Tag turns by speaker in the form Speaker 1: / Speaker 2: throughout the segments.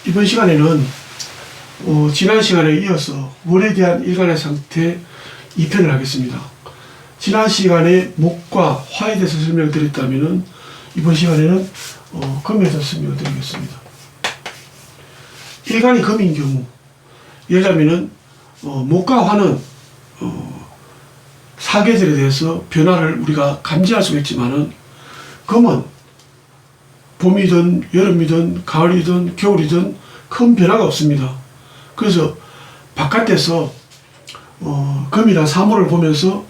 Speaker 1: 이번 시간에는 지난 시간에 이어서 월에 대한 일간의 상태 2편을 하겠습니다. 지난 시간에 목과 화에 대해서 설명을 드렸다면 이번 시간에는 금에 대해서 설명을 드리겠습니다. 일간이 금인 경우, 예를 들자면 목과 화는 사계절에 대해서 변화를 우리가 감지할 수가 있지만은 금은 봄이든 여름이든 가을이든 겨울이든 큰 변화가 없습니다. 그래서 바깥에서 금이나 사물을 보면서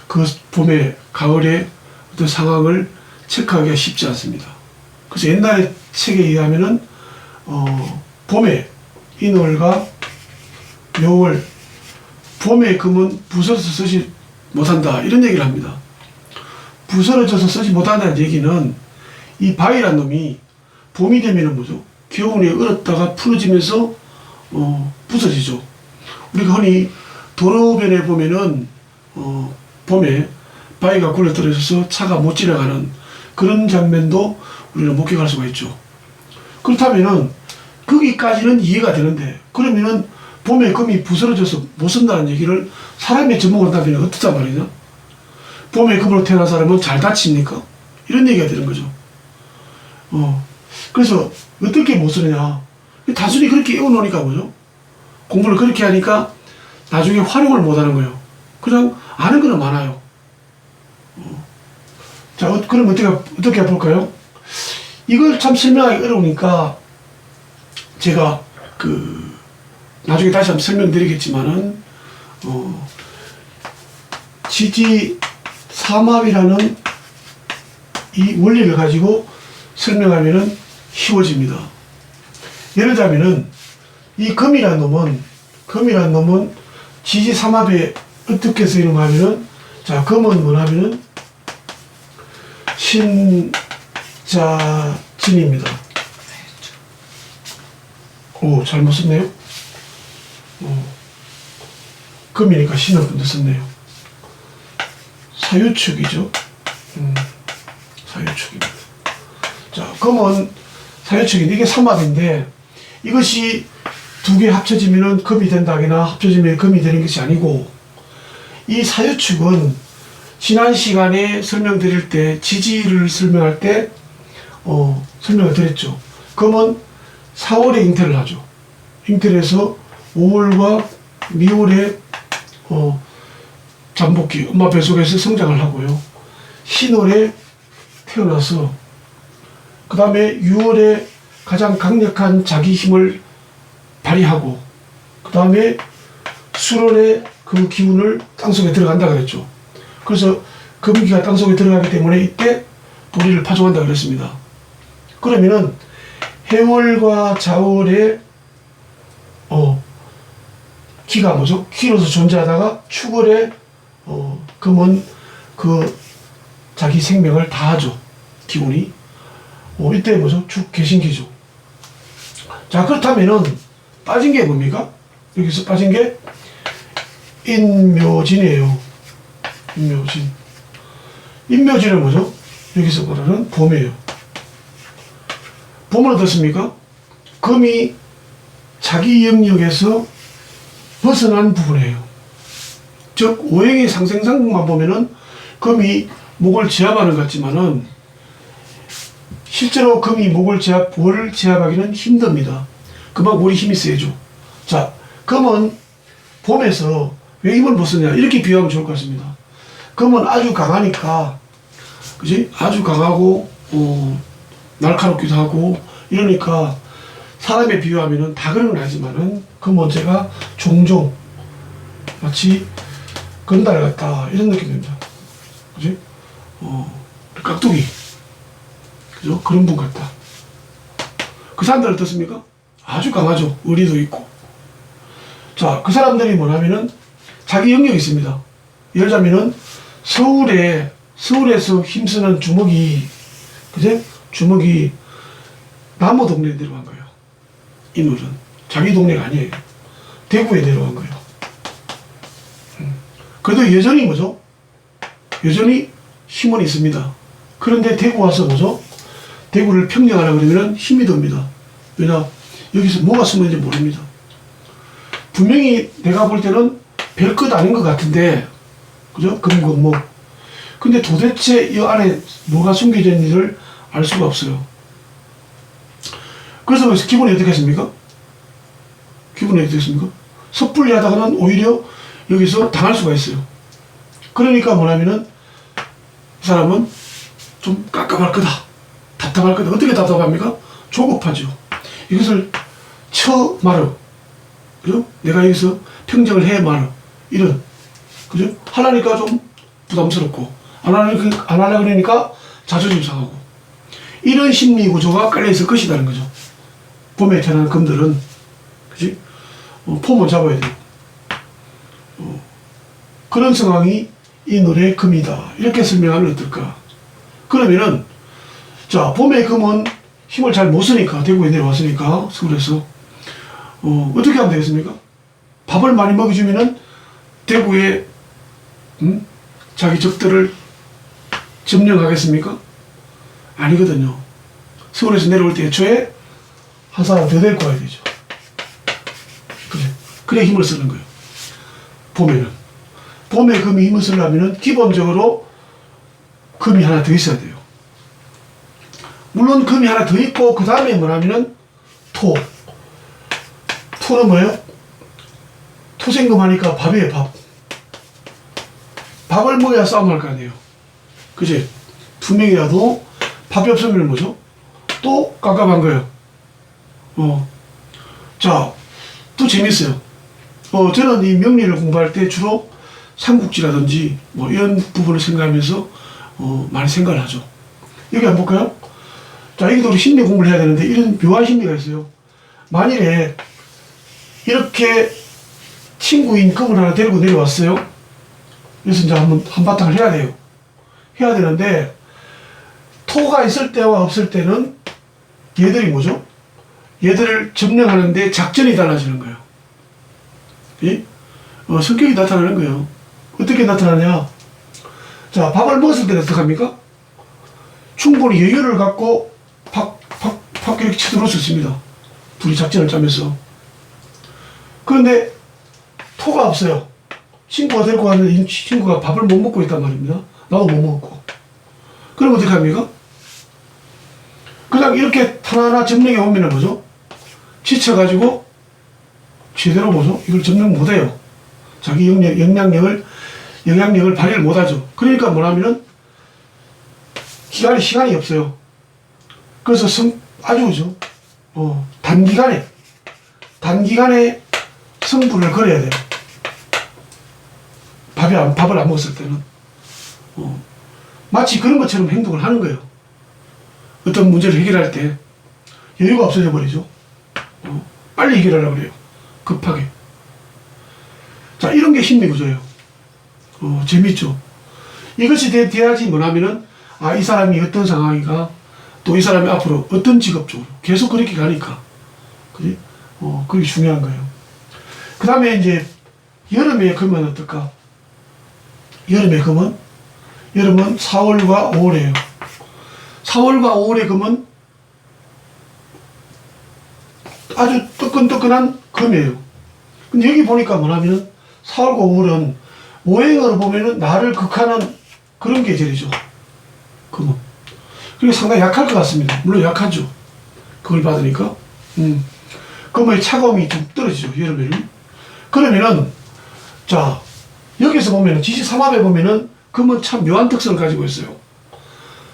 Speaker 1: 그 봄에 가을에 어떤 상황을 체크하기가 쉽지 않습니다. 그래서 옛날의 책에 의하면은 봄에 인월과 묘월, 봄에 금은 부서져서 쓰지 못한다 이런 얘기를 합니다. 부서져서 쓰지 못한다는 얘기는 이 바위란 놈이 봄이 되면은 뭐죠? 겨울에 얼었다가 풀어지면서 부서지죠. 우리가 흔히 도로변에 보면은 봄에 바위가 굴러 떨어져서 차가 못 지나가는 그런 장면도 우리는 목격할 수가 있죠. 그렇다면은 거기까지는 이해가 되는데, 그러면은 봄에 금이 부서져서 못 쓴다는 얘기를 사람의 전문으로 한다면 어떻단 말이냐? 봄에 금으로 태어난 사람은 잘 다칩니까? 이런 얘기가 되는 거죠. 그래서 어떻게 못 쓰느냐? 단순히 그렇게 외워놓으니까 뭐죠? 공부를 그렇게 하니까 나중에 활용을 못 하는 거예요. 그냥 아는 거는 많아요. 자, 그럼 어떻게 해볼까요? 이걸 참 설명하기 어려우니까 제가 나중에 다시 한번 설명드리겠지만은 지지삼합이라는 이 원리를 가지고 설명하면은 쉬워집니다. 예를 들자면은 이 금이라는 놈은 지지삼합에 어떻게 쓰이는가 하면은, 자, 금은 뭐냐면은 신자진입니다. 오, 잘못 썼네요. 금이니까 신을 먼저 썼네요. 사유축이죠. 사유축입니다. 자, 금은 사유축인데 이게 삼합인데, 이것이 두 개 합쳐지면은 금이 된다거나 합쳐지면 금이 되는 것이 아니고, 이 사유축은 지난 시간에 설명드릴 때, 지지를 설명할 때 설명을 드렸죠. 금은 4월에 잉태를 하죠. 잉태를 해서 5월과 미월에 잠복기, 엄마 뱃속에서 성장을 하고요. 신월에 태어나서 그 다음에 6월에 가장 강력한 자기 힘을 발휘하고, 그 다음에 수월에 그 기운을 땅속에 들어간다 그랬죠. 그래서 금기가 땅속에 들어가기 때문에 이때 보리를 파종한다 그랬습니다. 그러면은 해월과 자월에 기가 뭐죠? 기로서 존재하다가 축월에 금은 그 자기 생명을 다하죠. 기운이. 이때 뭐죠? 축 개신기죠. 자, 그렇다면은 빠진 게 뭡니까? 여기서 빠진 게 인묘진이에요. 인묘진은 뭐죠? 여기서 말하는 봄이에요. 봄은 어떻습니까? 금이 자기 영역에서 벗어난 부분이에요. 즉, 오행의 상생상국만 보면은 금이 목을 제압하는 것 같지만은 실제로 금이 월을 제압하기는 힘듭니다. 그만큼 우리 힘이 세죠. 자, 금은 봄에서 왜 힘을 못 쓰냐? 이렇게 비유하면 좋을 것 같습니다. 금은 아주 강하니까, 그지? 아주 강하고, 날카롭기도 하고, 이러니까 사람에 비유하면은 다 그런 건 아니지만은 그 문제가 종종 마치 건달 같다 이런 느낌이 듭니다. 그지? 깍두기. 그죠? 그런 분 같다. 그 사람들은 어떻습니까? 아주 강하죠. 의리도 있고. 자, 그 사람들이 뭐냐면은 자기 영역이 있습니다. 예를 들자면은 서울에서 힘쓰는 주먹이, 그제? 주먹이 남호 동네에 내려간 거예요. 인물은. 자기 동네가 아니에요. 대구에 내려간 거예요. 그래도 여전히 뭐죠? 여전히 힘은 있습니다. 그런데 대구 와서 뭐죠? 대구를 평정하라 그러면 힘이 듭니다. 왜냐? 여기서 뭐가 숨어있는지 모릅니다. 분명히 내가 볼 때는 별것 아닌 것 같은데, 그죠? 금금목. 근데 도대체 이 안에 뭐가 숨겨져 있는지를 알 수가 없어요. 그래서 기분이 어떻겠습니까? 기분이 어떻겠습니까? 섣불리 하다가는 오히려 여기서 당할 수가 있어요. 그러니까 뭐냐면은 이 사람은 좀 깝깝할 거다. 답답할 거다. 어떻게 답답합니까? 조급하죠. 이것을 쳐 말어. 그죠? 내가 여기서 평정을 해 말어. 이런. 그죠? 하려니까 좀 부담스럽고, 안 하려고 그러니까 자존심 상하고. 이런 심리 구조가 깔려있을 것이라는 거죠. 봄에 태어난 금들은. 그지? 폼을 잡아야 돼요. 그런 상황이 이 노래의 금이다. 이렇게 설명하면 어떨까? 그러면은, 자, 봄의 금은 힘을 잘 못 쓰니까, 대구에 내려왔으니까, 서울에서. 어떻게 하면 되겠습니까? 밥을 많이 먹여주면은, 대구에, 자기 적들을 점령하겠습니까? 아니거든요. 서울에서 내려올 때 애초에 한 사람 더 데리고 와야 되죠. 그래 힘을 쓰는 거예요. 봄에는. 봄에 금이 힘을 쓰려면은 기본적으로 금이 하나 더 있어야 돼요. 물론 금이 하나 더 있고, 그 다음에 뭐냐면은 토. 토는 뭐예요? 토생금 하니까 밥이에요, 밥. 밥을 먹어야 싸움할 거 아니에요. 그지? 두 명이라도 밥이 없으면 뭐죠? 또 깝깝한 거예요. 자, 또 재밌어요. 저는 이 명리를 공부할 때 주로 삼국지라든지 뭐 이런 부분을 생각하면서 많이 생각을 하죠. 여기 한번 볼까요? 자, 여기도 우리 심리 공부를 해야 되는데 이런 묘한 심리가 있어요. 만일에 이렇게 친구인 금을 하나 데리고 내려왔어요. 그래서 이제 한바탕을 해야 돼요. 해야 되는데, 토가 있을 때와 없을 때는 얘들이 뭐죠? 얘들을 점령하는데 작전이 달라지는 거예요. 성격이 나타나는 거예요. 어떻게 나타나냐? 자, 밥을 먹었을 때는 어떡합니까? 충분히 여유를 갖고 팍 이렇게 쳐들어올 수 있습니다. 둘이 작전을 짜면서. 그런데 토가 없어요. 친구가 데리고 왔는데 이 친구가 밥을 못 먹고 있단 말입니다. 나도 못 먹고. 그럼 어떻게 합니까? 그냥 이렇게 하나하나 점령해 오면 뭐죠? 지쳐가지고 제대로 뭐죠? 이걸 점령 못해요. 자기 영향력을 발휘를 못하죠. 그러니까 뭐냐면은 시간이 없어요. 그래서 아주 단기간에 승부를 걸어야 돼요. 밥을 안 먹었을 때는. 마치 그런 것처럼 행동을 하는 거예요. 어떤 문제를 해결할 때 여유가 없어져 버리죠. 빨리 해결하려고 그래요. 급하게. 자, 이런 게 심리 구조예요. 재밌죠. 이것이 돼야지 뭐냐면은, 이 사람이 어떤 상황인가, 또 이 사람이 앞으로 어떤 직업적으로 계속 그렇게 가니까. 그지? 그게 중요한 거예요. 그 다음에 이제, 여름에 금은 어떨까? 여름에 금은 4월과 5월이에요. 4월과 5월의 금은 아주 뜨끈뜨끈한 금이에요. 근데 여기 보니까 뭐냐면 4월과 5월은 오행으로 보면은 나를 극하는 그런 계절이죠. 금은. 그리고 상당히 약할 것 같습니다. 물론 약하죠. 그걸 받으니까. 금의 차가움이 좀 떨어지죠. 여름에는. 그러면은, 자, 여기서 보면은, 지시삼합에 보면은 금은 참 묘한 특성을 가지고 있어요.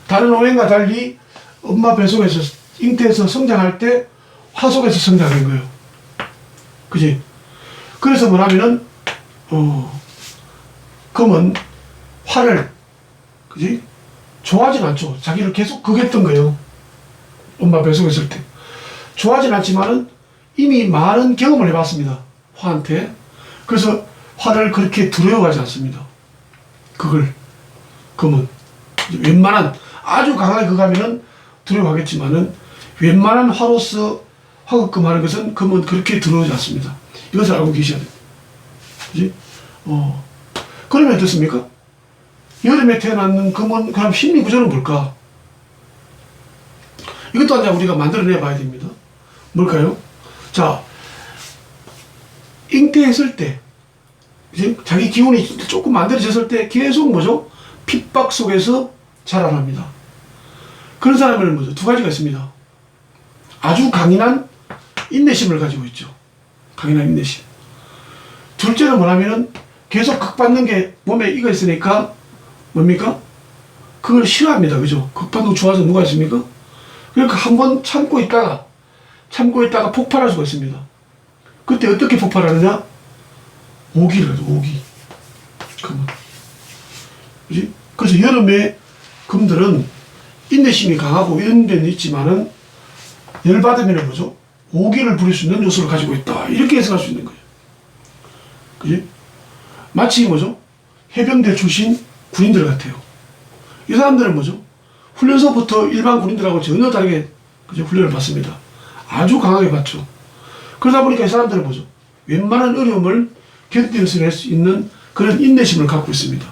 Speaker 1: 다른 오행과 달리 엄마 뱃속에서, 잉태에서 성장할 때 화속에서 성장하는 거예요. 그지? 그래서 뭐냐면은, 금은 화를, 그지? 좋아하진 않죠. 자기를 계속 극했던 거예요. 엄마 뱃속에 있을 때. 좋아하진 않지만은 이미 많은 경험을 해봤습니다. 화한테. 그래서 화를 그렇게 두려워하지 않습니다. 금은. 웬만한, 아주 강하게 극하면은 두려워하겠지만은, 웬만한 화로서 화극금하는 것은 금은 그렇게 두려워하지 않습니다. 이것을 알고 계셔야 돼요. 그지? 그러면 어떻습니까? 여름에 태어나는 금은, 그럼 심리 구조는 뭘까? 이것도 이제 우리가 만들어내 봐야 됩니다. 뭘까요? 자, 잉태했을 때, 이제 자기 기운이 조금 만들어졌을 때 계속 뭐죠? 핍박 속에서 자라납니다. 그런 사람은 뭐죠? 두 가지가 있습니다. 아주 강인한 인내심을 가지고 있죠. 강인한 인내심. 둘째는 뭐냐면은 계속 극받는 게 몸에 익어 있으니까 뭡니까? 그걸 싫어합니다. 그죠? 극받는 거 좋아서 누가 있습니까? 그러니까 한번 참고 있다가 폭발할 수가 있습니다. 그때 어떻게 폭발하느냐? 오기를 하죠. 오기. 그지? 그래서 여름에 금들은 인내심이 강하고 이런 데는 있지만은 열받으면 뭐죠? 오기를 부릴 수 있는 요소를 가지고 있다. 이렇게 해석할 수 있는 거예요. 그지? 마치 뭐죠? 해병대 출신 군인들 같아요. 이 사람들은 뭐죠? 훈련소부터 일반 군인들하고 전혀 다르게 그죠? 훈련을 받습니다. 아주 강하게 받죠. 그러다 보니까 이 사람들은 뭐죠? 웬만한 어려움을 견뎌낼 수 있는 그런 인내심을 갖고 있습니다.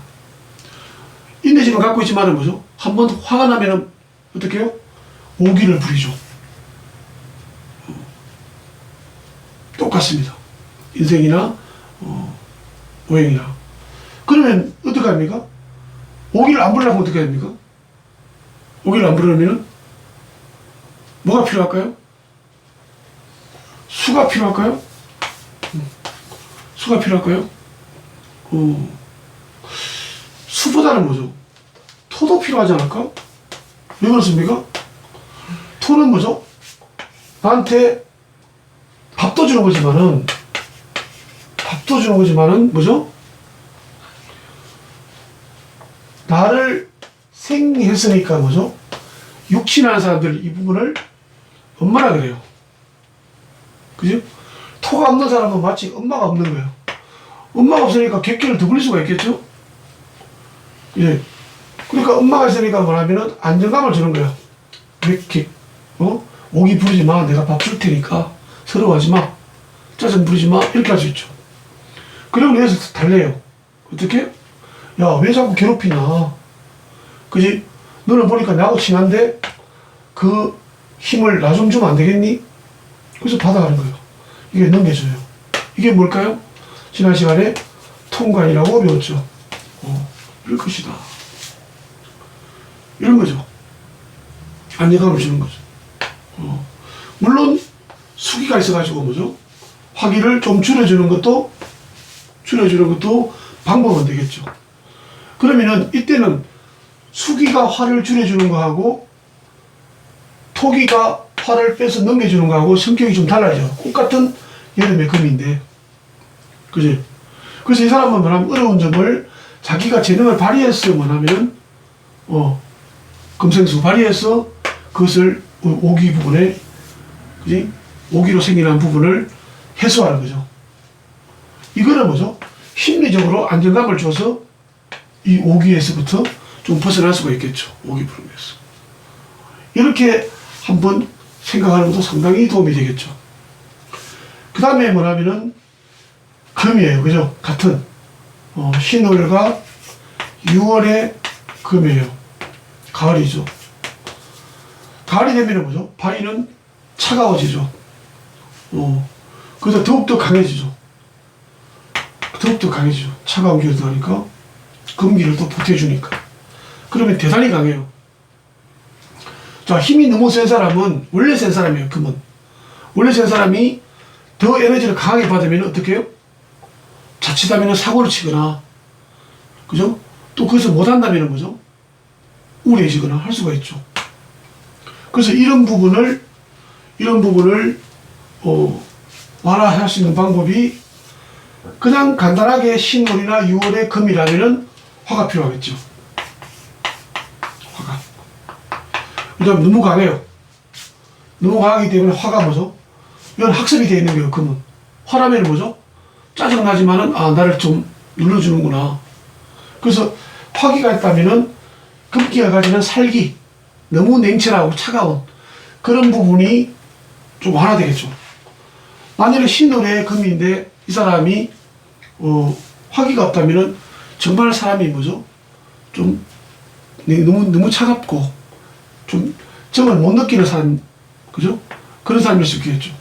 Speaker 1: 인내심을 갖고 있지만은 뭐죠? 한번 화가 나면은 어떻게 해요? 오기를 부리죠. 똑같습니다. 인생이나 오행이나. 그러면 어떻게 합니까? 오기를 안 부리려면 어떻게 합니까? 오기를 안 부리려면 뭐가 필요할까요? 수가 필요할까요? 수가 필요할까요? 수보다는 뭐죠? 토도 필요하지 않을까? 왜 그렇습니까? 토는 뭐죠? 나한테 밥도 주는 거지만은 뭐죠? 나를 생했으니까 뭐죠? 육신하는 사람들 이 부분을 엄마라 그래요. 그죠? 토가 없는 사람은 마치 엄마가 없는 거예요. 엄마가 없으니까 객기를 더 부릴 수가 있겠죠? 예. 그러니까 엄마가 있으니까 뭐냐면은 안정감을 주는 거야. 객. 오기 부리지 마. 내가 밥 줄 테니까. 서러워하지 마. 짜증 부리지 마. 이렇게 할 수 있죠. 그러면 여기서 달래요. 어떻게? 야, 왜 자꾸 괴롭히냐. 그지? 너는 보니까 나하고 친한데 그 힘을 나 좀 주면 안 되겠니? 그래서 받아가는 거예요. 이게 넘겨줘요. 이게 뭘까요? 지난 시간에 통관이라고 배웠죠. 이럴 것이다. 이런 거죠. 안정감을 주는 거죠. 물론 수기가 있어가지고 뭐죠? 화기를 좀 줄여주는 것도 방법은 되겠죠. 그러면은 이때는 수기가 화를 줄여주는 거하고 토기가 화를 빼서 넘겨주는 거하고 성격이 좀 달라져. 똑같은 여름의 금인데. 그지? 그래서 이 사람은 뭐냐면 어려운 점을 자기가 재능을 발휘해서 뭐냐면, 금생수 발휘해서 그것을 오기 부분에, 그지? 오기로 생기는 부분을 해소하는 거죠. 이거는 뭐죠? 심리적으로 안정감을 줘서 이 오기에서부터 좀 벗어날 수가 있겠죠. 오기 부분에서. 이렇게 한번 생각하는 것도 상당히 도움이 되겠죠. 그 다음에 뭐냐면은 금이에요. 그죠? 같은 신월과 6월의 금이에요. 가을이죠. 가을이 되면 뭐죠? 바위는 차가워지죠. 그래서 더욱더 강해지죠. 차가운 기를 더하니까 금기를 또 보태주니까. 그러면 대단히 강해요. 자, 힘이 너무 센 사람은 원래 센 사람이에요. 금은. 원래 센 사람이 더 에너지를 강하게 받으면 어떻게 해요? 자칫하면 사고를 치거나, 그죠? 또 거기서 못한다면 뭐죠? 우울해지거나 할 수가 있죠. 그래서 이런 부분을 완화할 수 있는 방법이 그냥 간단하게 신월이나 6월의 금이라면은 화가 필요하겠죠. 화가. 그다음 너무 강해요. 너무 강하기 때문에 화가 뭐죠? 이건 학습이 되어 있는 거예요. 금은. 화라면 뭐죠? 짜증나지만은 나를 좀 눌러주는구나. 그래서 화기가 있다면은 금기가 가지는 살기, 너무 냉철하고 차가운 그런 부분이 좀 완화되겠죠. 만약에 신월의 금인데 이 사람이 화기가 없다면은 정말 사람이 뭐죠? 좀 너무 차갑고 좀 정을 못 느끼는 사람, 그죠? 그런 사람일 수 있겠죠.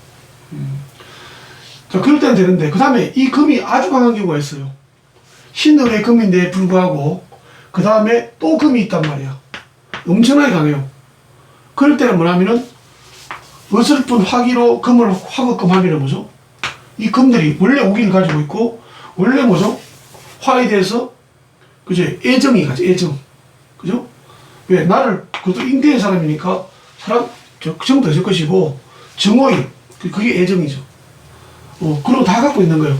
Speaker 1: 자, 그럴 때는 되는데, 그 다음에 이 금이 아주 강한 경우가 있어요. 신월의 금인데 불구하고, 그 다음에 또 금이 있단 말이야. 엄청나게 강해요. 그럴 때는 뭐냐면은, 어설픈 화기로 금을 화급금하면 뭐죠? 이 금들이 원래 오기를 가지고 있고, 원래 뭐죠? 화에 대해서, 그죠? 애정이 가죠, 애정. 그죠? 왜? 나를, 그것도 인대의 사람이니까, 정도 있을 것이고, 정오인, 그게 애정이죠. 그런 거 다 갖고 있는 거예요.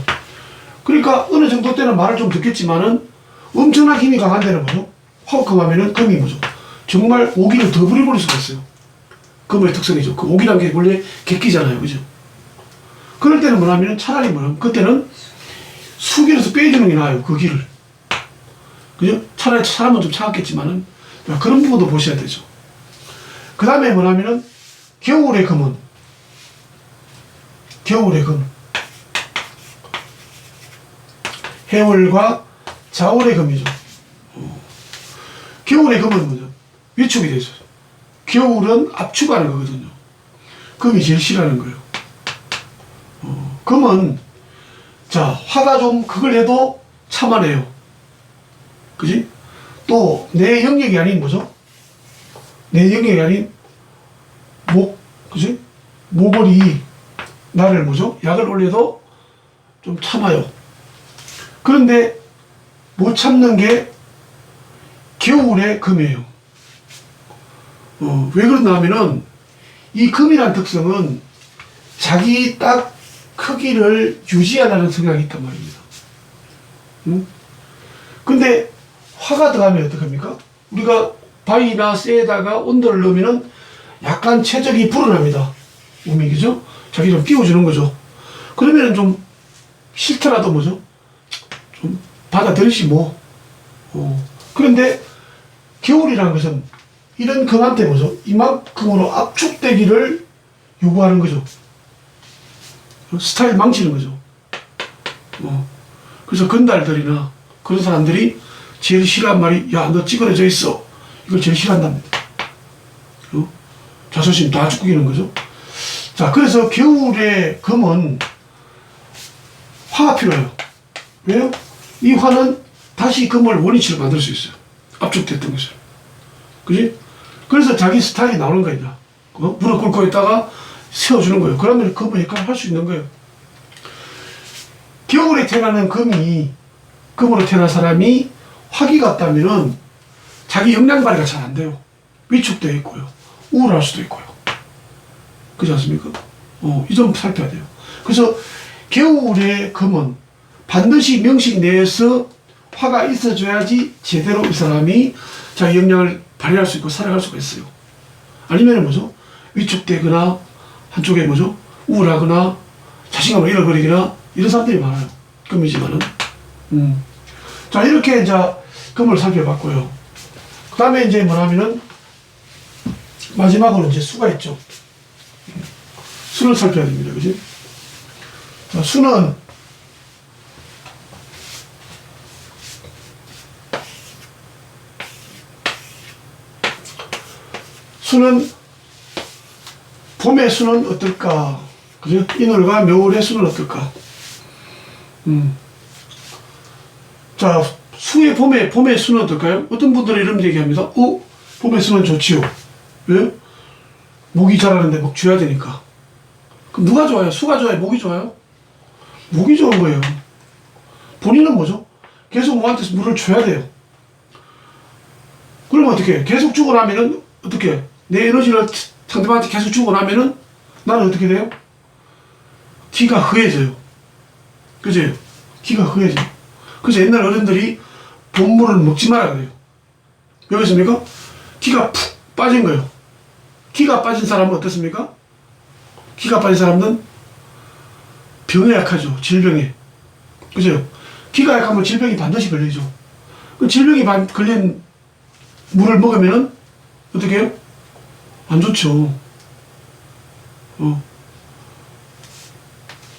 Speaker 1: 그러니까, 어느 정도 때는 말을 좀 듣겠지만은, 엄청난 힘이 강한 데는 뭐죠? 화급금하면은 금이 뭐죠? 정말 오기를 더 부려버릴 수가 있어요. 금의 특성이죠. 그 오기란 게 원래 객기잖아요. 그죠? 그럴 때는 뭐냐면 차라리 뭐냐면 그때는 수길에서 빼주는 게 나아요. 그 길을. 그죠? 차라리 사람은 좀 차갑겠지만은 그런 부분도 보셔야 되죠. 그 다음에 뭐냐면은 겨울의 금은 겨울의 금 해월과 자월의 금이죠. 겨울의 금은 뭐죠? 위축이 되죠. 겨울은 압축하는 거거든요. 금이 제일 싫어하는 거예요. 금은 자 화가 좀 그걸 해도 참아내요. 그지? 또 내 영역이 아닌 뭐죠? 내 영역이 아닌 그지? 모골이 나를 뭐죠? 약을 올려도 좀 참아요. 그런데 못 참는 게 겨울의 금이에요. 왜 그러냐 하면은 이 금이라는 특성은 자기 딱 크기를 유지하라는 성향이 있단 말입니다. 응? 근데 화가 들어가면 어떡합니까? 우리가 바위나 쇠에다가 온도를 넣으면은 약간 최적이 불어납니다. 몸이, 그죠? 자기 좀 끼워주는 거죠. 그러면은 좀 싫더라도 뭐죠? 좀 받아들이시 뭐. 그런데 겨울이라는 것은 이런 금한테 뭐죠? 이만큼으로 압축되기를 요구하는 거죠. 스타일 망치는 거죠. 그래서 건달들이나 그런 사람들이 제일 싫어한 말이 야, 너 찌그러져 있어. 이걸 제일 싫어한답니다. 자존심 다 죽이는 거죠. 자, 그래서 겨울의 금은 화가 필요해요. 왜요? 이 화는 다시 금을 원위치로 만들 수 있어요. 압축됐던 것을. 그지? 그래서 자기 스타일이 나오는 거야. 무릎 꿇고 있다가 세워주는 거예요. 그러면 금의 역할을 할 수 있는 거예요. 겨울에 태어나는 금으로 태어난 사람이 화기 같다면은 자기 역량 발휘가 잘 안 돼요. 위축되어 있고요. 우울할 수도 있고요. 그렇지 않습니까? 이 점 살펴야 돼요. 그래서 겨울의 금은 반드시 명식 내에서 화가 있어줘야지 제대로 이 사람이 자기 역량을 발휘할 수 있고 살아갈 수가 있어요. 아니면 뭐죠? 위축되거나 한쪽에 뭐죠? 우울하거나 자신감을 잃어버리거나 이런 사람들이 많아요. 금이지만은. 자, 이렇게 이제 금을 살펴봤고요. 그 다음에 이제 뭐냐면은 마지막으로 이제 수가 있죠. 수를 살펴야 됩니다. 그지? 자, 수는 봄의 수는 어떨까? 그죠? 인월과 묘월의 수는 어떨까? 자, 봄의 수는 어떨까요? 어떤 분들은 이런 얘기합니다. 봄의 수는 좋지요. 왜? 목이 자라는데 목 줘야 되니까. 그럼 누가 좋아요? 수가 좋아요? 목이 좋아요? 목이 좋은 거예요. 본인은 뭐죠? 계속 목한테 물을 줘야 돼요. 그러면 어떻게? 계속 주고 나면은 어떻게? 내 에너지를 상대방한테 계속 주고 나면은 나는 어떻게 돼요? 기가 허해져요. 그지? 기가 허해져요. 그래서 옛날 어른들이 본물을 먹지 말아야 돼요. 왜 그렇습니까? 기가 푹 빠진 거예요. 기가 빠진 사람은 어떻습니까? 기가 빠진 사람은 병에 약하죠. 질병에. 그죠? 기가 약하면 질병이 반드시 걸리죠. 그 질병이 걸린 물을 먹으면은 어떻게 해요? 안 좋죠.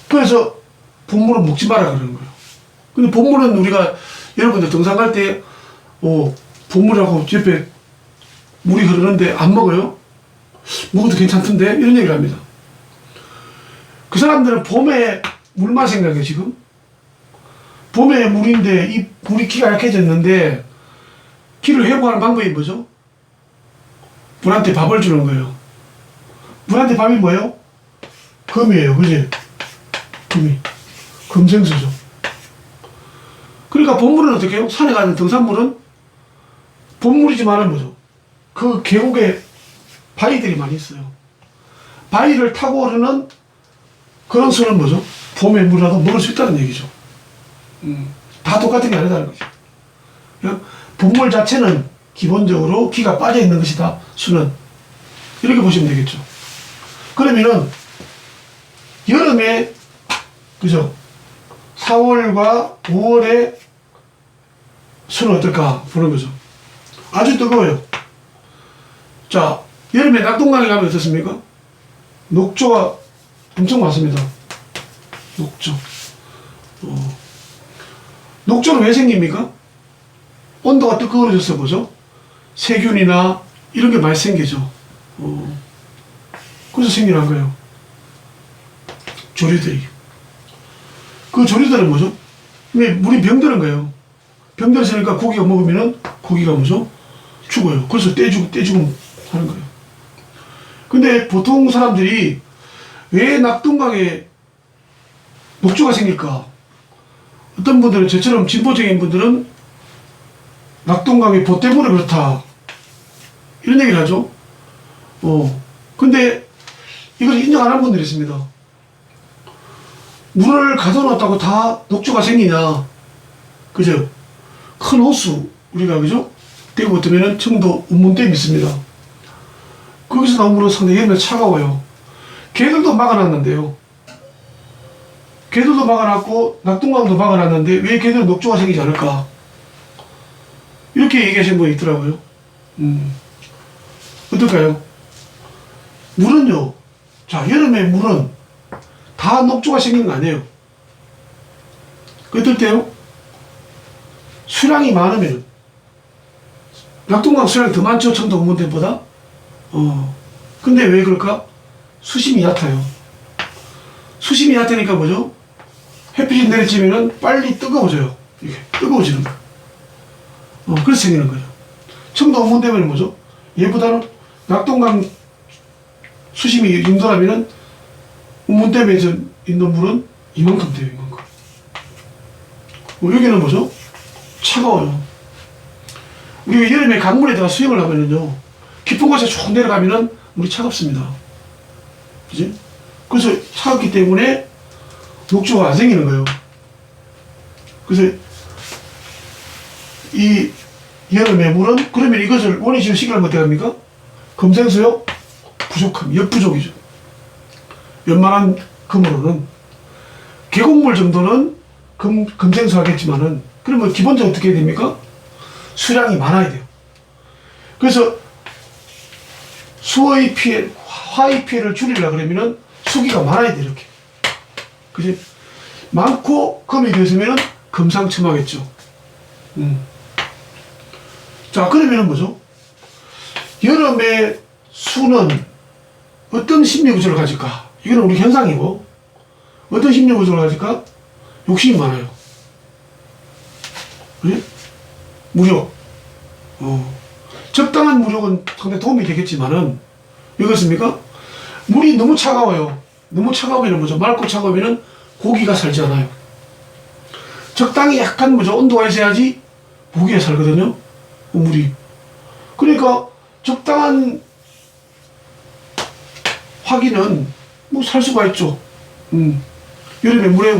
Speaker 1: 그래서 본물은 먹지 마라 그러는 거예요. 근데 본물은 우리가 여러분들 등산 갈 때 본물하고 옆에 물이 흐르는데 안 먹어요? 먹어도 괜찮던데? 이런 얘기를 합니다. 그 사람들은 봄에 물만 생각해, 지금. 봄에 물인데, 이 물이 기가 약해졌는데, 기를 회복하는 방법이 뭐죠? 물한테 밥을 주는 거예요. 물한테 밥이 뭐예요? 금이에요, 그지? 금이. 금생수죠. 그러니까 봄물은 어떻게 해요? 산에 가는 등산물은 봄물이지만은 뭐죠? 그 계곡에 바위들이 많이 있어요. 바위를 타고 오르는 그런 수는 뭐죠? 봄에 물이라도 먹을 수 있다는 얘기죠. 다 똑같은 게 아니다는 거죠. 그냥 봄물 자체는 기본적으로 기가 빠져 있는 것이다. 수는. 이렇게 보시면 되겠죠. 그러면은 여름에 그죠? 4월과 5월에 수는 어떨까 보는 거죠. 아주 뜨거워요. 자, 여름에 낙동강에 가면 어떻습니까? 녹조가 엄청 많습니다. 녹조. 녹조는 왜 생깁니까? 온도가 뜨거워져서 뭐죠? 세균이나 이런 게 많이 생기죠. 그래서 생기는 거예요. 조류들이. 그 조류들은 뭐죠? 왜 물이 병드는 거예요. 병들었으니까 고기가 먹으면은 고기가 뭐죠? 죽어요. 그래서 떼주고 하는 거예요. 근데 보통 사람들이 왜 낙동강에 녹조가 생길까? 어떤 분들은 저처럼 진보적인 분들은 낙동강의 보 때문에 그렇다. 이런 얘기를 하죠. 근데 이걸 인정 안 하는 분들이 있습니다. 물을 가둬놨다고 다 녹조가 생기냐. 그죠? 큰 호수, 우리가, 그죠? 대구 같으면은 청도 운문댐이 있습니다. 거기서 나온 물은 상당히 여름에 차가워요. 개들도 막아놨는데요. 개들도 막아놨고, 낙동강도 막아놨는데, 왜 개들은 녹조가 생기지 않을까? 이렇게 얘기하시는 분이 있더라고요. 어떨까요? 물은요, 자, 여름에 물은 다 녹조가 생기는 거 아니에요. 어떨 때요? 수량이 많으면, 낙동강 수량이 더 많죠, 청도 운문댐보다? 근데 왜 그럴까? 수심이 얕아요. 수심이 얕으니까 뭐죠? 햇빛이 내리쬐면은 빨리 뜨거워져요. 이게 뜨거워지는 거예요. 그래서 생기는 거예요. 청도 운문댐은 뭐죠? 얘보다는 낙동강 수심이 이 정도라면은 운문댐에 있는 물은 이만큼 돼요, 이만큼. 여기는 뭐죠? 차가워요. 우리가 여름에 강물에다가 수영을 하면은요, 깊은 곳에 쭉 내려가면은 물이 차갑습니다. 그지? 그래서 차갑기 때문에 녹조가 안 생기는 거예요. 그래서 이 여름의 물은, 그러면 이것을 원위치를 시키려면 어떻게 합니까? 금생수요? 부족함, 역부족이죠. 웬만한 금으로는. 계곡물 정도는 금생수 하겠지만은, 그러면 기본적으로 어떻게 해야 됩니까? 수량이 많아야 돼요. 그래서 수의 피해, 화의 피해를 줄이려고 그러면은 수기가 많아야 돼, 이렇게. 그지? 많고 금이 되었으면은 금상첨화겠죠. 자, 그러면은 뭐죠? 여름에 수는 어떤 심리구조를 가질까? 이거는 우리 현상이고, 어떤 심리구조를 가질까? 욕심이 많아요. 그래? 무력. 적당한 무력은 상당히 도움이 되겠지만은, 왜 그렇습니까? 물이 너무 차가워요. 너무 차가우면 뭐죠? 맑고 차가우면 고기가 살지 않아요. 적당히 약간 뭐죠? 온도가 있어야지 고기가 살거든요. 물이. 그러니까 적당한 화기는 뭐 살 수가 있죠. 여름에 물에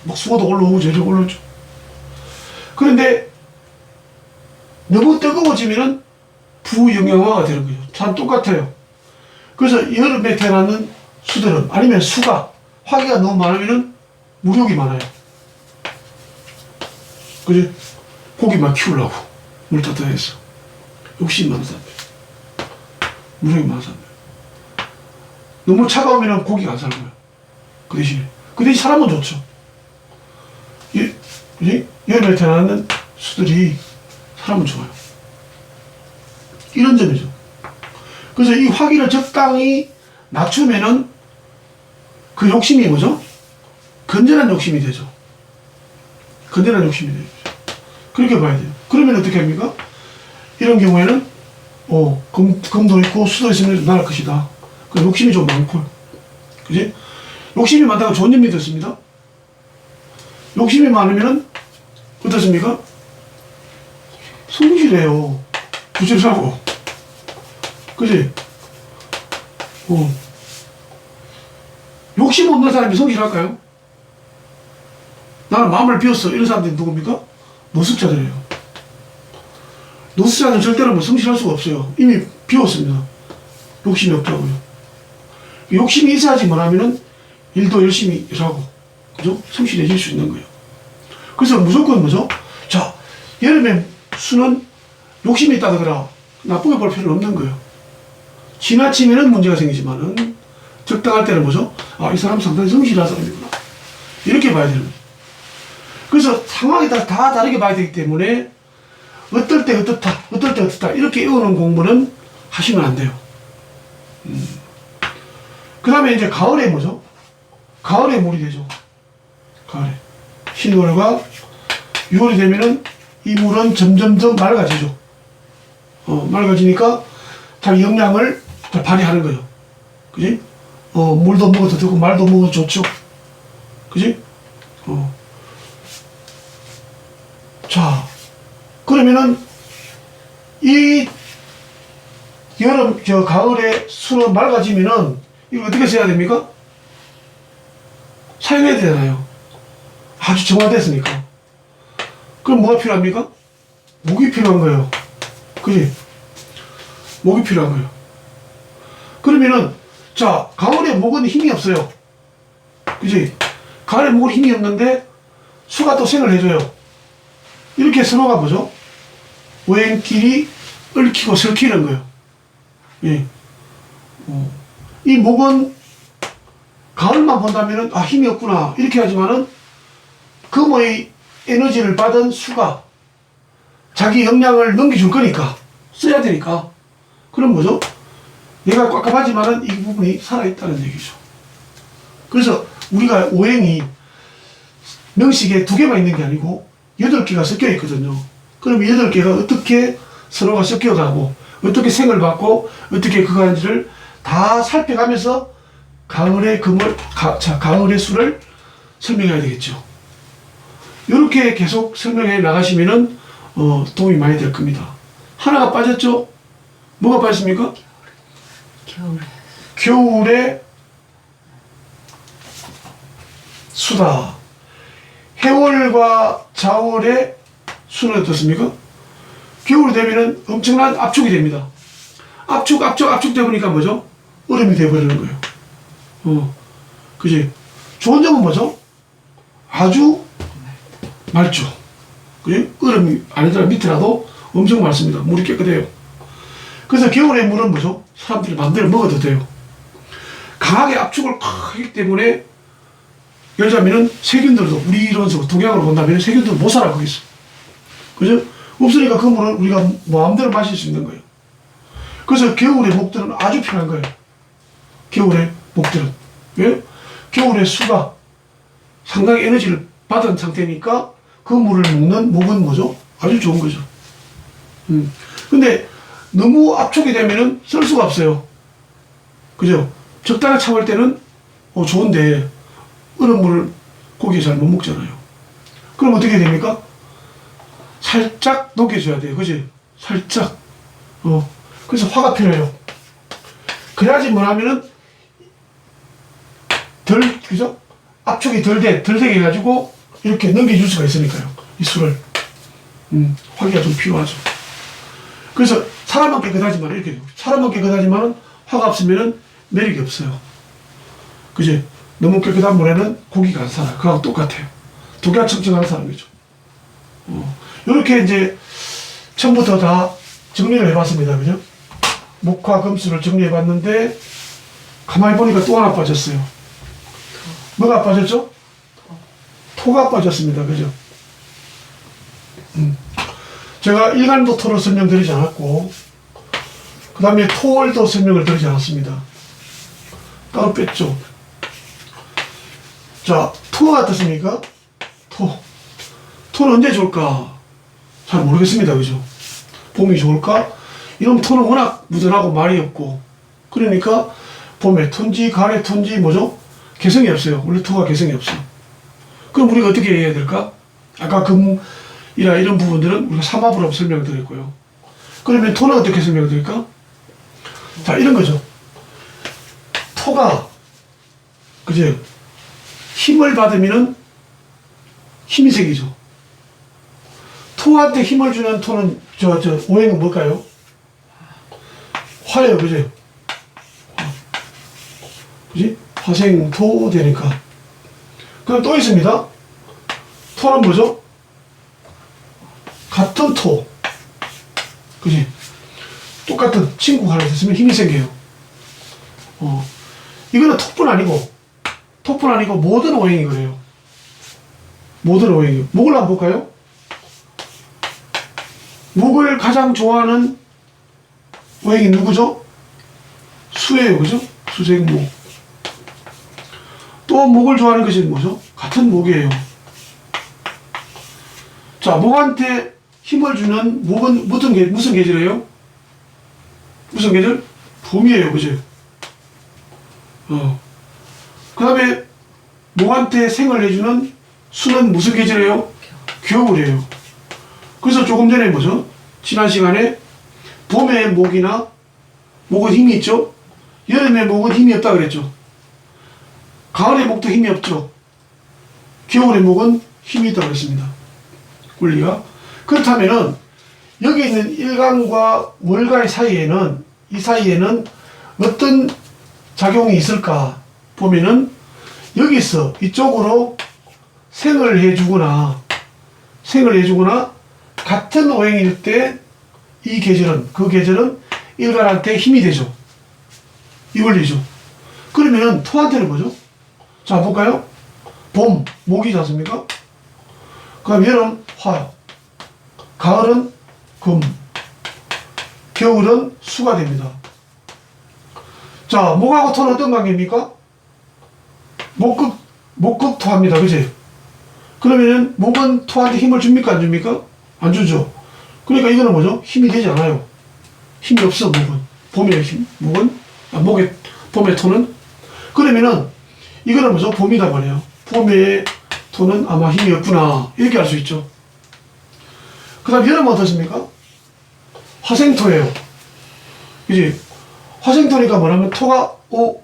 Speaker 1: 막 수고도 올라오고 저리 올라오죠. 그런데 너무 뜨거워지면은 부영양화가 되는 거죠. 참 똑같아요. 그래서 여름에 태어나는 수들은, 아니면 수가, 화기가 너무 많으면은 무력이 많아요. 그지? 고기만 키우려고. 물 따뜻해서. 욕심 많은 사람들. 무력이 많은 사람들. 너무 차가우면은 고기가 안 살고요. 그 대신 사람은 좋죠. 여름에 태어나는 수들이 사람은 좋아요. 이런 점이죠. 그래서 이 화기를 적당히 낮추면은 그 욕심이 뭐죠? 건전한 욕심이 되죠. 건전한 욕심이 되죠. 그렇게 봐야 돼요. 그러면 어떻게 합니까? 이런 경우에는 금도 있고 수도 있으면 나을 것이다. 그 욕심이 좀 많고, 그지? 욕심이 많다고 좋은 점이 됐습니다. 욕심이 많으면은 어떻습니까? 성실해요. 부지런하고, 그지? 욕심 없는 사람이 성실할까요? 나는 마음을 비웠어. 이런 사람들이 누굽니까? 노숙자들이에요. 노숙자는 절대로 뭐 성실할 수가 없어요. 이미 비웠습니다. 욕심이 없다고요. 욕심이 있어야지 뭐냐면은 일도 열심히 일하고, 그죠? 성실해질 수 있는 거예요. 그래서 무조건 뭐죠? 자, 여름에 수는 욕심이 있다 그러더라. 나쁘게 볼 필요는 없는 거예요. 지나치면은 문제가 생기지만은 적당할 때는 뭐죠? 아, 이 사람 상당히 성실한 사람이구나. 이렇게 봐야 되는 거예요. 그래서 상황이 다 다르게 봐야 되기 때문에 어떨 때 어떻다, 어떨 때 어떻다 이렇게 외우는 공부는 하시면 안 돼요. 그 다음에 이제 가을에 뭐죠? 가을에 물이 되죠. 가을에. 10월과 6월이 되면은 이 물은 점점 더 맑아지죠. 맑아지니까 자기 영양을 잘 발휘하는 거예요. 그지? 물도 먹어도 되고 말도 먹어도 좋죠. 그지? 자, 그러면은 이 여름, 가을에 수는 맑아지면은 이거 어떻게 써야 됩니까? 사용해야 되잖아요. 아주 정화됐으니까. 그럼 뭐가 필요합니까? 목이 필요한 거예요. 그지? 목이 필요한 거예요. 그러면은, 자, 가을에 목은 힘이 없어요. 그지? 가을에 목은 힘이 없는데, 수가 또 생을 해줘요. 이렇게 서로가 뭐죠? 오행끼리 얽히고 설키는 거예요. 예. 이 목은 가을만 본다면은, 아, 힘이 없구나. 이렇게 하지만은, 금의 에너지를 받은 수가 자기 역량을 넘겨줄 거니까, 써야 되니까. 그럼 뭐죠? 얘가 꽉꽉하지만은 이 부분이 살아있다는 얘기죠. 그래서 우리가 오행이 명식에 2개만 있는 게 아니고 8개가 섞여 있거든요. 그럼 8개가 어떻게 서로가 섞여가고 어떻게 생을 받고 어떻게 그거 하는지를 다 살펴가면서 가을의 가을의 수를 설명해야 되겠죠. 이렇게 계속 설명해 나가시면은 도움이 많이 될 겁니다. 하나가 빠졌죠? 뭐가 빠졌습니까? 겨울에 수다. 해월과 자월의 수는 어떻습니까? 겨울이 되면은 엄청난 압축이 됩니다. 압축 되보니까 뭐죠? 얼음이 되어버리는 거예요. 그지? 좋은 점은 뭐죠? 아주 맑죠. 그지? 얼음이 안에다가 밑에라도 엄청 맑습니다. 물이 깨끗해요. 그래서 겨울의 물은 뭐죠? 사람들이 마음대로 먹어도 돼요. 강하게 압축을 하기 때문에 열자면은 세균들도 우리 이론적으로 동양으로 본다면 세균들은 못 살아 거기서. 그죠? 없으니까 그 물을 우리가 마음대로 마실 수 있는 거예요. 그래서 겨울의 목들은 아주 필요한 거예요. 겨울의 목들은. 왜? 겨울의 수가 상당히 에너지를 받은 상태니까 그 물을 먹는 목은 뭐죠? 아주 좋은 거죠. 근데 너무 압축이 되면은 쓸 수가 없어요. 그죠? 적당히 참을 때는 좋은데 얼음물을 고기에 잘 못 먹잖아요. 그럼 어떻게 됩니까? 살짝 녹여줘야 돼요. 그지? 살짝. 그래서 화가 필요해요. 그래야지 뭐냐면은 그죠? 압축이 덜 되게 해가지고 이렇게 넘겨줄 수가 있으니까요. 이 술을. 화기가 좀 필요하죠. 그래서 사람은 깨끗하지만 이렇게 돼요. 사람은 깨끗하지만은 화가 없으면은 매력이 없어요. 그지? 너무 깨끗한 물에는 고기가 안 살아요. 그거하고 똑같아요. 독약 청정하는 사람이죠. 이렇게 이제 처음부터 다 정리를 해봤습니다. 그죠? 목화 금수를 정리해봤는데 가만히 보니까 또 하나 빠졌어요. 뭐가 빠졌죠? 토가 빠졌습니다. 그죠? 제가 일간도 토를 설명드리지 않았고 그 다음에 토월도 설명을 드리지 않았습니다. 따로 뺐죠. 자, 토가 어떻습니까? 토는 언제 좋을까? 잘 모르겠습니다. 그죠? 봄이 좋을까? 이런 토는 워낙 무던하고 말이 없고, 그러니까 봄에 토인지 가을에 토인지 뭐죠? 개성이 없어요. 원래 토가 개성이 없어. 그럼 우리가 어떻게 해야 될까? 아까 금이나 이런 부분들은 우리가 삼합으로 설명드렸고요. 그러면 토는 어떻게 설명드릴까? 자, 이런 거죠. 토가 그죠? 힘을 받으면은 힘이 생기죠. 토한테 힘을 주는 토는 오행은 뭘까요? 화예요, 그죠? 그지? 화생토 되니까. 그럼 또 있습니다. 토는 뭐죠? 같은 토. 그지? 똑같은 친구가 하나 있으면 힘이 생겨요. 이거는 토뿐 아니고 모든 오행이 그래요. 모든 오행이. 목을 한번 볼까요? 목을 가장 좋아하는 오행이 누구죠? 수예요, 그죠? 수생목. 또 목을 좋아하는 것이 뭐죠? 같은 목이에요. 자, 목한테 힘을 주는 목은 무슨 계절이에요? 무슨 계절? 봄이에요, 그죠? 그 다음에 목한테 생을 해주는 수는 무슨 계절이에요? 겨울이에요. 그래서 조금 전에 뭐죠? 지난 시간에 봄의 목은 힘이 있죠? 여름의 목은 힘이 없다 그랬죠? 가을의 목도 힘이 없죠? 겨울의 목은 힘이 있다고 그랬습니다. 원리가. 그렇다면은 여기 있는 일간과 월간의 사이에는 어떤 작용이 있을까 보면은 여기서 이쪽으로 생을 해주거나 같은 오행일 때 그 계절은 일간한테 힘이 되죠. 이 원리죠. 그러면은 토한테는 뭐죠? 자, 볼까요? 봄, 목이지 않습니까? 그럼 여름, 화, 가을은 금, 겨울은 수가 됩니다. 자, 목하고 토는 어떤 관계입니까? 목극토합니다. 그지? 그러면은 목은 토한테 힘을 줍니까? 안 줍니까? 안 주죠. 그러니까 이거는 뭐죠? 힘이 되지 않아요. 힘이 없어, 목은. 봄의 힘, 봄의 토는. 그러면은 이거는 뭐죠? 봄이다 말이에요. 봄의 토는 아마 힘이 없구나. 이렇게 알 수 있죠. 그 다음 여름은 어떻습니까? 화생토예요. 그지? 화생토니까 뭐냐면 토가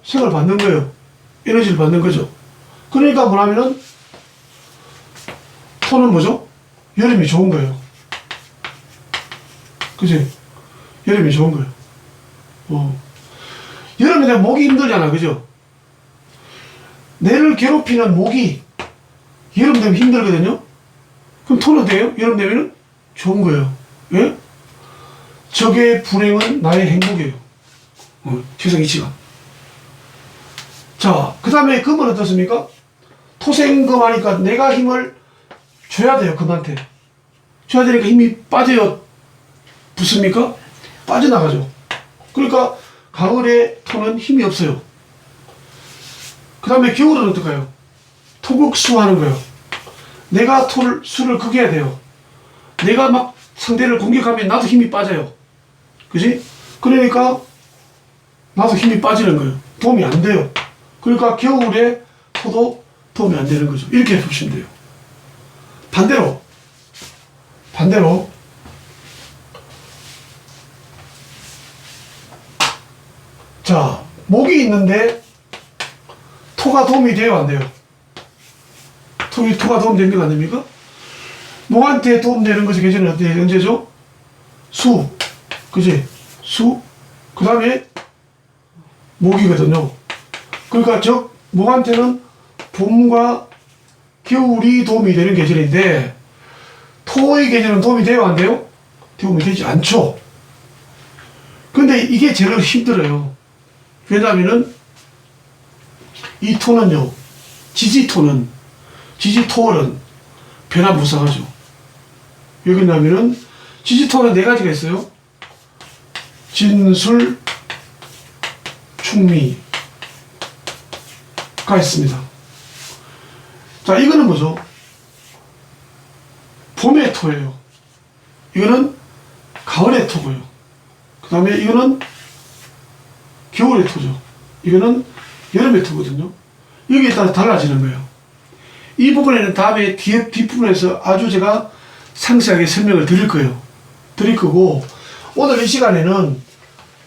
Speaker 1: 생을 받는 거예요. 에너지를 받는 거죠. 그러니까 뭐냐면은 토는 뭐죠? 여름이 좋은 거예요. 그지? 여름이 좋은 거예요. 여름에 내가 목이 힘들잖아. 그죠? 뇌를 괴롭히는 목이 여름 되면 힘들거든요? 그럼 토는 돼요? 여름 되면은 좋은 거예요. 왜? 적의 불행은 나의 행복이에요. 최성이치가. 자, 그 다음에 금은 어떻습니까? 토생금 하니까 내가 힘을 줘야 돼요, 금한테. 줘야 되니까 힘이 빠져요. 붙습니까? 빠져나가죠. 그러니까 가을에 토는 힘이 없어요. 그 다음에 겨울은 어떨까요? 토극수 하는 거예요. 내가 수를 극해야 돼요. 내가 막 상대를 공격하면 나도 힘이 빠져요. 그지? 그러니까 나도 힘이 빠지는 거예요. 도움이 안 돼요. 그러니까 겨울에 토도 도움이 안 되는 거죠. 이렇게 보시면 돼요. 반대로 자, 목이 있는데 토가 도움이 돼요, 안 돼요? 토가 도움 됩니까, 안 됩니까? 목한테 도움되는 것이 계절은 언제죠? 수, 그지? 수, 그 다음에 목이거든요. 그러니까 목한테는 봄과 겨울이 도움이 되는 계절인데 토의 계절은 도움이 돼요, 안 돼요? 도움이 되지 않죠. 근데 이게 제일 힘들어요. 왜냐하면은 이 토는요, 지지토월은 변화무쌍하죠. 왜 그러냐면은 지지토는 네 가지가 있어요. 진술, 충미가 있습니다. 자, 이거는 뭐죠? 봄의 토예요. 이거는 가을의 토고요. 그 다음에 이거는 겨울의 토죠. 이거는 여름의 토거든요. 여기에 따라 달라지는 거예요. 이 부분에는 다음에 뒷부분에서 아주 제가 상세하게 설명을 드릴 거예요. 드릴 거고, 오늘 이 시간에는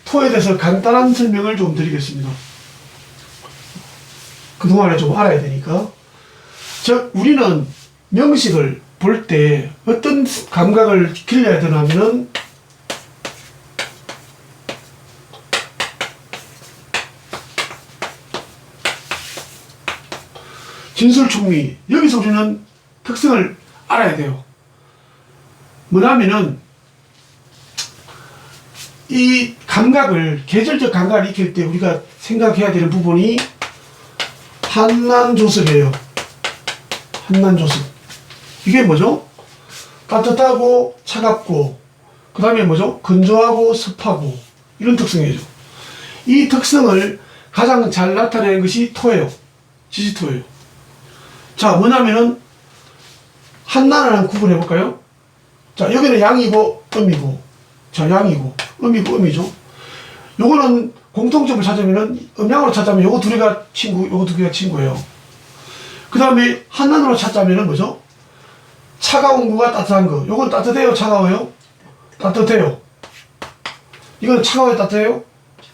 Speaker 1: 토에 대해서 간단한 설명을 좀 드리겠습니다. 그동안에 좀 알아야 되니까. 즉, 우리는 명식을 볼 때 어떤 감각을 길러야 되나 하면은 진술충미, 여기서 우리는 특성을 알아야 돼요. 뭐냐면은 이 감각을, 계절적 감각을 익힐 때 우리가 생각해야 되는 부분이 한난조습이에요. 한난조습. 이게 뭐죠? 따뜻하고 차갑고, 그 다음에 뭐죠? 건조하고 습하고, 이런 특성이죠. 이 특성을 가장 잘 나타내는 것이 토예요. 지지토예요. 자, 뭐냐면은 한난을 한번 구분해 볼까요? 자, 여기는 양이고 음이고, 자, 양이고 음이고 음이죠. 요거는 공통점을 찾으면은, 음양으로 찾자면 요거 두 개가 친구, 요거 두 개가 친구예요. 그 다음에 한난으로 찾자면은 뭐죠? 차가운 거가 따뜻한 거. 요건 따뜻해요, 차가워요? 따뜻해요. 이거는 차가워요, 따뜻해요?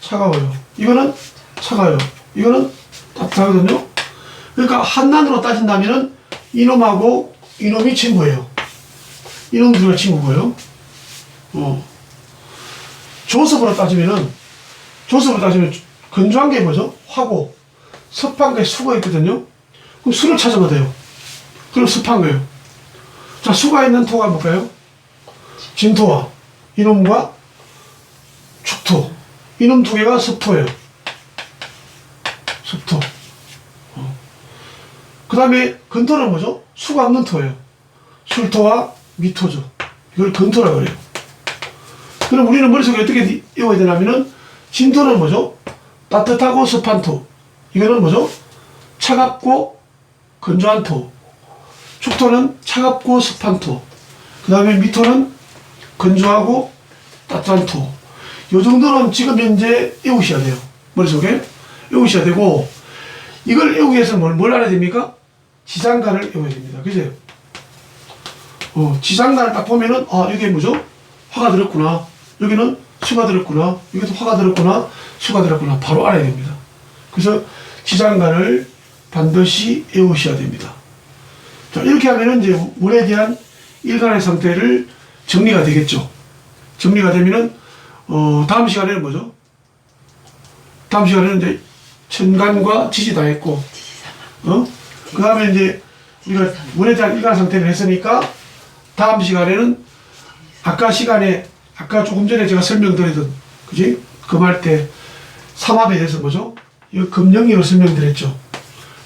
Speaker 1: 차가워요. 이거는 차가워요. 이거는 따뜻하거든요. 그러니까 한난으로 따진다면은 이놈하고 이놈이 친구예요. 이놈 둘이 친구고요. 조섭으로 따지면 건조한 게 뭐죠? 화고, 습한 게 수가 있거든요. 그럼 수를 찾으면 돼요. 그럼 습한 거예요. 자, 수가 있는 토가 뭘까요? 진토와 이놈과 축토. 이놈 두 개가 습토예요. 습토. 그 다음에 건토는 뭐죠? 수가 없는 토예요. 술토와 미토죠. 이걸 건토라고 그래요. 그럼 우리는 머릿속에 어떻게 외워야 되냐면은, 진토는 뭐죠? 따뜻하고 습한 토. 이거는 뭐죠? 차갑고 건조한 토. 축토는 차갑고 습한 토. 그 다음에 미토는 건조하고 따뜻한 토. 요 정도는 지금 현재 외우셔야 돼요. 머릿속에 외우셔야 되고, 이걸 외우기 위해서 뭘 알아야 됩니까? 지장간을 외워야 됩니다. 그죠? 지장간을 딱 보면은, 아, 여기에 뭐죠? 화가 들었구나. 여기는 수가 들었구나. 여기도 화가 들었구나. 수가 들었구나. 바로 알아야 됩니다. 그래서 지장간을 반드시 외우셔야 됩니다. 자, 이렇게 하면은 이제 물에 대한 일간의 상태를 정리가 되겠죠. 정리가 되면은, 다음 시간에는 뭐죠? 다음 시간에는 이제 천간과 지지 다 했고, 그 다음에 이제 우리가 물에 대한 일간 상태를 했으니까, 다음 시간에는 아까 조금 전에 제가 설명드렸던, 그지? 금할 때 삼합에 대해서 뭐죠? 이거 금영리로 설명드렸죠.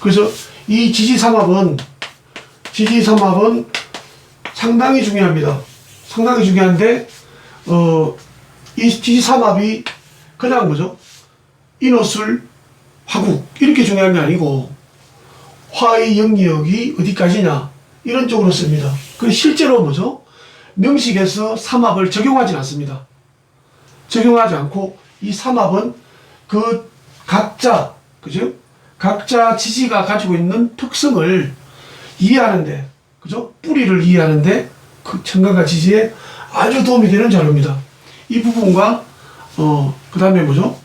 Speaker 1: 그래서 이 지지삼합은 상당히 중요합니다. 상당히 중요한데, 이 지지삼합이 그냥 뭐죠? 인호술, 화국, 이렇게 중요한 게 아니고, 화의 영역이 어디까지냐, 이런 쪽으로 씁니다. 그 실제로 뭐죠? 명식에서 삼합을 적용하지 않습니다. 적용하지 않고, 이 삼합은 그 각자, 그죠? 각자 지지가 가지고 있는 특성을 이해하는데, 그죠? 뿌리를 이해하는데, 그 천간과 지지에 아주 도움이 되는 자료입니다. 이 부분과, 그 다음에 뭐죠?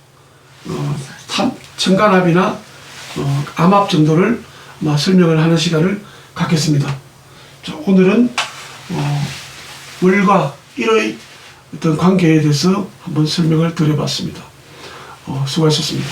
Speaker 1: 천간합이나, 암합 정도를 설명을 하는 시간을 갖겠습니다. 자, 오늘은, 월과 일의 어떤 관계에 대해서 한번 설명을 드려봤습니다. 수고하셨습니다.